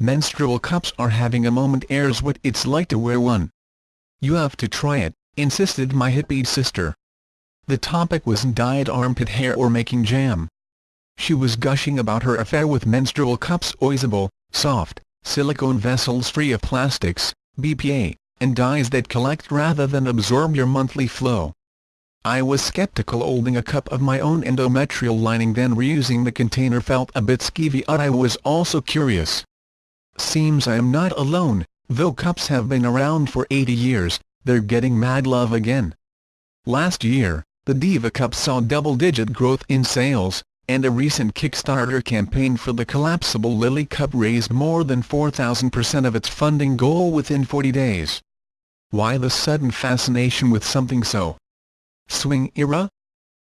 Menstrual cups are having a moment. Here's what it's like to wear one. You have to try it, insisted my hippie sister. The topic wasn't dyed armpit hair or making jam. She was gushing about her affair with menstrual cups, oizable, soft, silicone vessels free of plastics, BPA, and dyes that collect rather than absorb your monthly flow. I was skeptical. Holding a cup of my own endometrial lining then reusing the container felt a bit skeevy, but I was also curious. Seems I am not alone, though cups have been around for 80 years, they're getting mad love again. Last year, the Diva Cup saw double-digit growth in sales, and a recent Kickstarter campaign for the collapsible Lily Cup raised more than 4,000% of its funding goal within 40 days. Why the sudden fascination with something so swing era?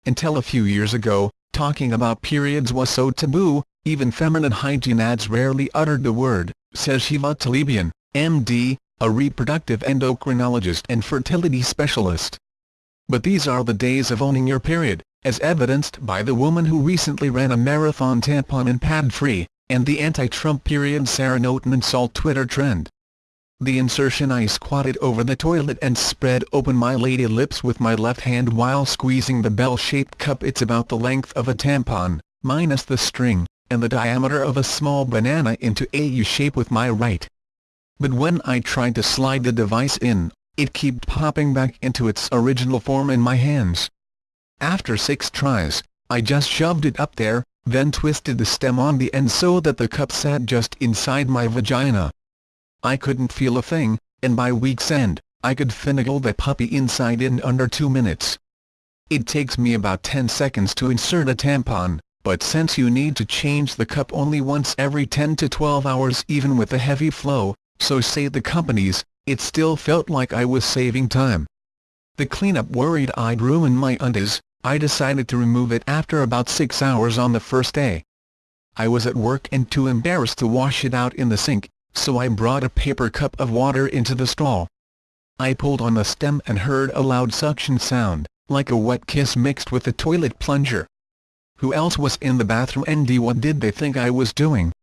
Until a few years ago, talking about periods was so taboo, even feminine hygiene ads rarely uttered the word, says Shiva Talibian, MD, a reproductive endocrinologist and fertility specialist. But these are the days of owning your period, as evidenced by the woman who recently ran a marathon tampon and pad-free, and the anti-Trump period Sarah Noten and Salt Twitter trend. The insertion: I squatted over the toilet and spread open my lady lips with my left hand while squeezing the bell-shaped cup. It's about the length of a tampon, minus the string, and the diameter of a small banana into a U-shape with my right. But when I tried to slide the device in, it kept popping back into its original form in my hands. After 6 tries, I just shoved it up there, then twisted the stem on the end so that the cup sat just inside my vagina. I couldn't feel a thing, and by week's end, I could finagle that puppy inside in under 2 minutes. It takes me about 10 seconds to insert a tampon, but since you need to change the cup only once every 10 to 12 hours even with a heavy flow, so say the companies, it still felt like I was saving time. The cleanup worried I'd ruin my undies. I decided to remove it after about 6 hours on the first day. I was at work and too embarrassed to wash it out in the sink, so I brought a paper cup of water into the stall. I pulled on the stem and heard a loud suction sound, like a wet kiss mixed with a toilet plunger. Who else was in the bathroom and what did they think I was doing?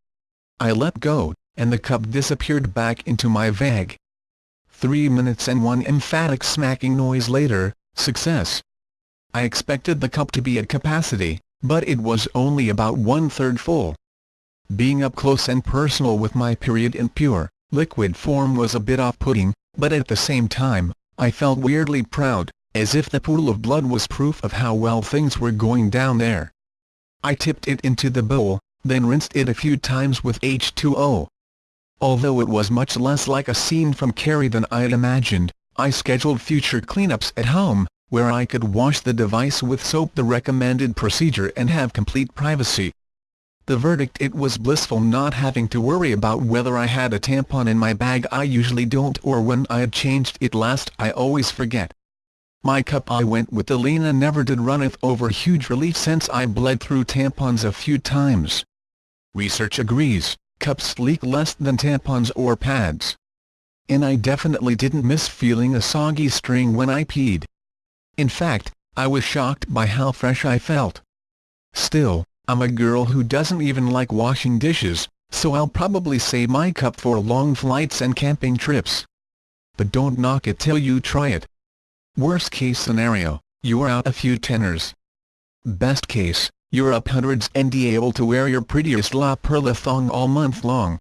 I let go, and the cup disappeared back into my vag. 3 minutes and one emphatic smacking noise later, success. I expected the cup to be at capacity, but it was only about 1/3 full. Being up close and personal with my period in pure, liquid form was a bit off-putting, but at the same time, I felt weirdly proud, as if the pool of blood was proof of how well things were going down there. I tipped it into the bowl, then rinsed it a few times with H2O. Although it was much less like a scene from Carrie than I'd imagined, I scheduled future cleanups at home, where I could wash the device with soap, the recommended procedure, and have complete privacy. The verdict: it was blissful not having to worry about whether I had a tampon in my bag. I usually don't, or when I had changed it last I always forget. My cup, I went with the Lena Never Did, runneth over. Huge relief since I bled through tampons a few times. Research agrees, cups leak less than tampons or pads. And I definitely didn't miss feeling a soggy string when I peed. In fact, I was shocked by how fresh I felt. Still, I'm a girl who doesn't even like washing dishes, so I'll probably save my cup for long flights and camping trips. But don't knock it till you try it. Worst case scenario, you're out a few tenors. Best case, you're up hundreds and able to wear your prettiest La Perla thong all month long.